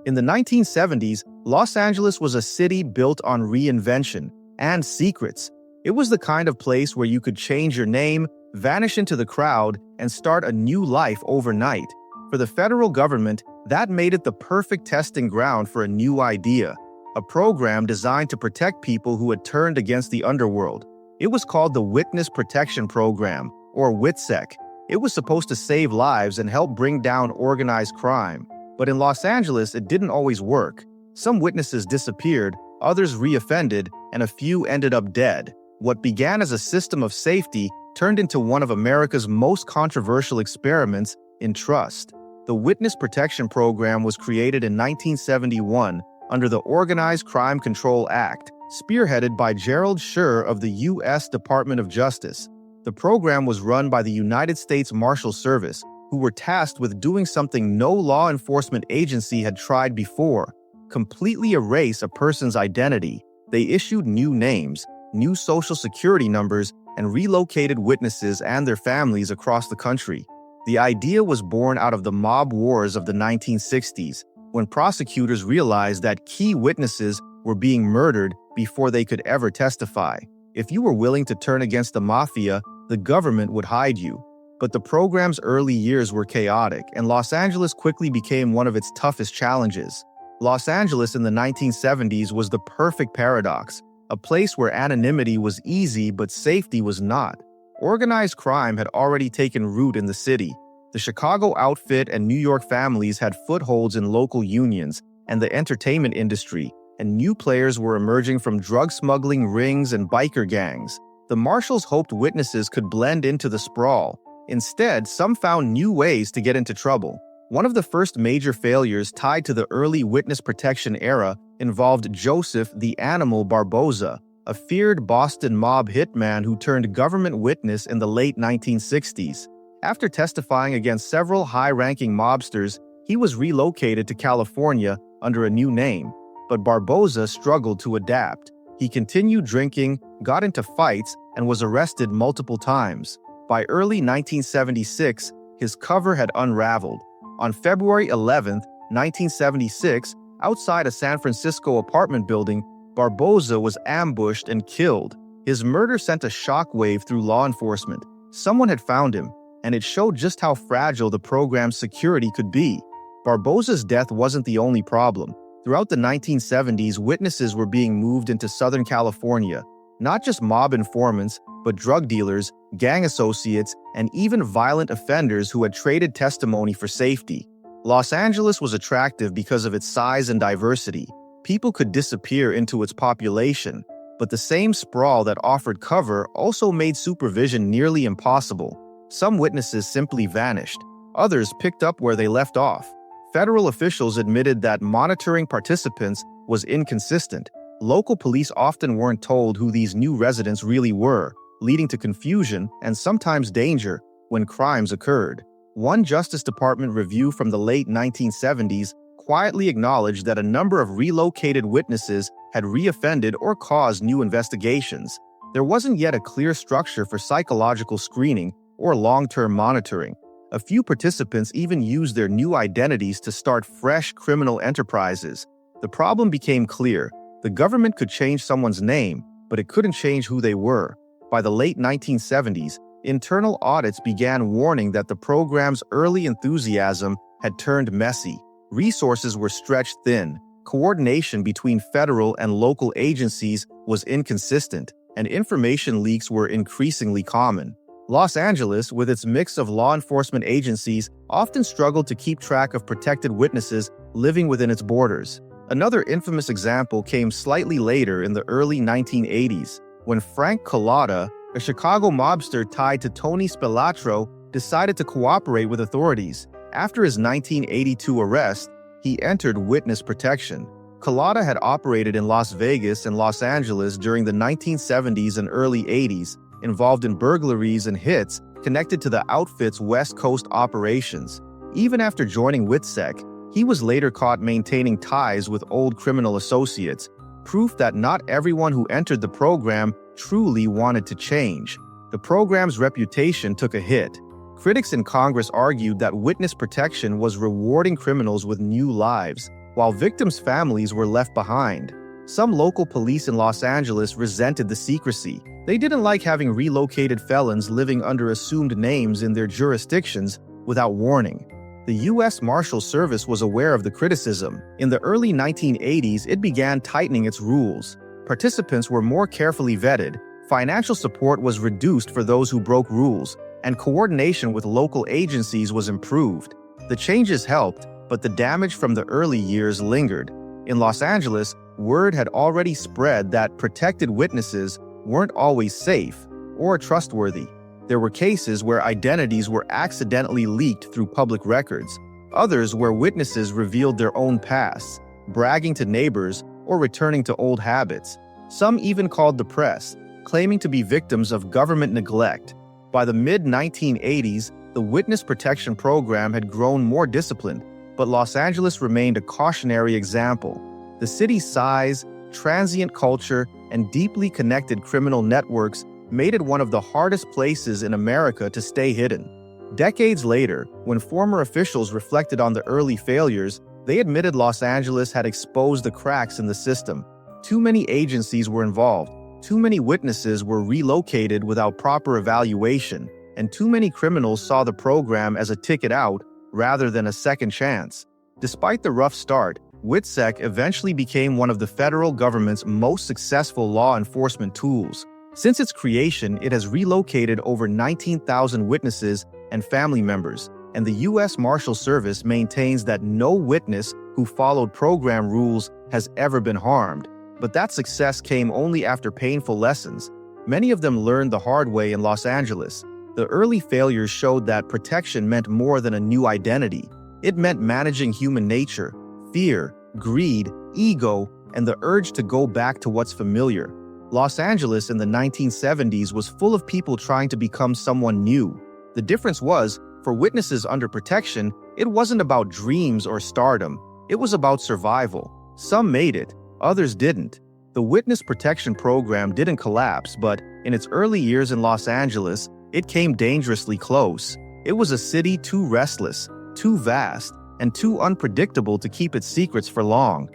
In the 1970s, Los Angeles was a city built on reinvention and secrets. It was the kind of place where you could change your name, vanish into the crowd, and start a new life overnight. For the federal government, that made it the perfect testing ground for a new idea, a program designed to protect people who had turned against the underworld. It was called the Witness Protection Program, or WITSEC. It was supposed to save lives and help bring down organized crime. But in Los Angeles, it didn't always work. Some witnesses disappeared, others reoffended, and a few ended up dead. What began as a system of safety turned into one of America's most controversial experiments in trust. The Witness Protection Program was created in 1971 under the Organized Crime Control Act, spearheaded by Gerald Schur of the U.S. Department of Justice. The program was run by the United States Marshal Service, who were tasked with doing something no law enforcement agency had tried before: completely erase a person's identity. They issued new names, new social security numbers, and relocated witnesses and their families across the country. The idea was born out of the mob wars of the 1960s, when prosecutors realized that key witnesses were being murdered before they could ever testify. If you were willing to turn against the mafia, the government would hide you. But the program's early years were chaotic, and Los Angeles quickly became one of its toughest challenges. Los Angeles in the 1970s was the perfect paradox, a place where anonymity was easy but safety was not. Organized crime had already taken root in the city. The Chicago outfit and New York families had footholds in local unions and the entertainment industry, and new players were emerging from drug smuggling rings and biker gangs. The marshals hoped witnesses could blend into the sprawl. Instead, some found new ways to get into trouble. One of the first major failures tied to the early witness protection era involved Joseph the Animal Barboza, a feared Boston mob hitman who turned government witness in the late 1960s. After testifying against several high-ranking mobsters, he was relocated to California under a new name. But Barboza struggled to adapt. He continued drinking, got into fights, and was arrested multiple times. By early 1976, his cover had unraveled. On February 11, 1976, outside a San Francisco apartment building, Barboza was ambushed and killed. His murder sent a shockwave through law enforcement. Someone had found him, and it showed just how fragile the program's security could be. Barboza's death wasn't the only problem. Throughout the 1970s, witnesses were being moved into Southern California. Not just mob informants, but drug dealers, gang associates, and even violent offenders who had traded testimony for safety. Los Angeles was attractive because of its size and diversity. People could disappear into its population, but the same sprawl that offered cover also made supervision nearly impossible. Some witnesses simply vanished. Others picked up where they left off. Federal officials admitted that monitoring participants was inconsistent. Local police often weren't told who these new residents really were, leading to confusion and sometimes danger when crimes occurred. One Justice Department review from the late 1970s quietly acknowledged that a number of relocated witnesses had reoffended or caused new investigations. There wasn't yet a clear structure for psychological screening or long-term monitoring. A few participants even used their new identities to start fresh criminal enterprises. The problem became clear. The government could change someone's name, but it couldn't change who they were. By the late 1970s, internal audits began warning that the program's early enthusiasm had turned messy. Resources were stretched thin, coordination between federal and local agencies was inconsistent, and information leaks were increasingly common. Los Angeles, with its mix of law enforcement agencies, often struggled to keep track of protected witnesses living within its borders. Another infamous example came slightly later in the early 1980s, when Frank Collada, a Chicago mobster tied to Tony Spilotro, decided to cooperate with authorities. After his 1982 arrest, he entered witness protection. Collada had operated in Las Vegas and Los Angeles during the 1970s and early 80s, involved in burglaries and hits connected to the outfit's West Coast operations. Even after joining WITSEC, he was later caught maintaining ties with old criminal associates, proof that not everyone who entered the program truly wanted to change. The program's reputation took a hit. Critics in Congress argued that witness protection was rewarding criminals with new lives. while victims' families were left behind. Some local police in Los Angeles resented the secrecy. They didn't like having relocated felons living under assumed names in their jurisdictions without warning. The U.S. Marshal Service was aware of the criticism. In the early 1980s, it began tightening its rules. Participants were more carefully vetted, financial support was reduced for those who broke rules, and coordination with local agencies was improved. The changes helped, but the damage from the early years lingered. In Los Angeles, word had already spread that protected witnesses weren't always safe or trustworthy. There were cases where identities were accidentally leaked through public records, others where witnesses revealed their own pasts, bragging to neighbors or returning to old habits. Some even called the press, claiming to be victims of government neglect. By the mid-1980s, the Witness Protection Program had grown more disciplined, but Los Angeles remained a cautionary example. The city's size, transient culture, and deeply connected criminal networks made it one of the hardest places in America to stay hidden. Decades later, when former officials reflected on the early failures, they admitted Los Angeles had exposed the cracks in the system. Too many agencies were involved, too many witnesses were relocated without proper evaluation, and too many criminals saw the program as a ticket out rather than a second chance. Despite the rough start, WITSEC eventually became one of the federal government's most successful law enforcement tools. Since its creation, it has relocated over 19,000 witnesses and family members, and the U.S. Marshal Service maintains that no witness who followed program rules has ever been harmed. But that success came only after painful lessons. Many of them learned the hard way in Los Angeles. The early failures showed that protection meant more than a new identity. It meant managing human nature, fear, greed, ego, and the urge to go back to what's familiar. Los Angeles in the 1970s was full of people trying to become someone new. The difference was, for witnesses under protection, it wasn't about dreams or stardom. It was about survival. Some made it, others didn't. The Witness Protection Program didn't collapse, but in its early years in Los Angeles, it came dangerously close. It was a city too restless, too vast, and too unpredictable to keep its secrets for long.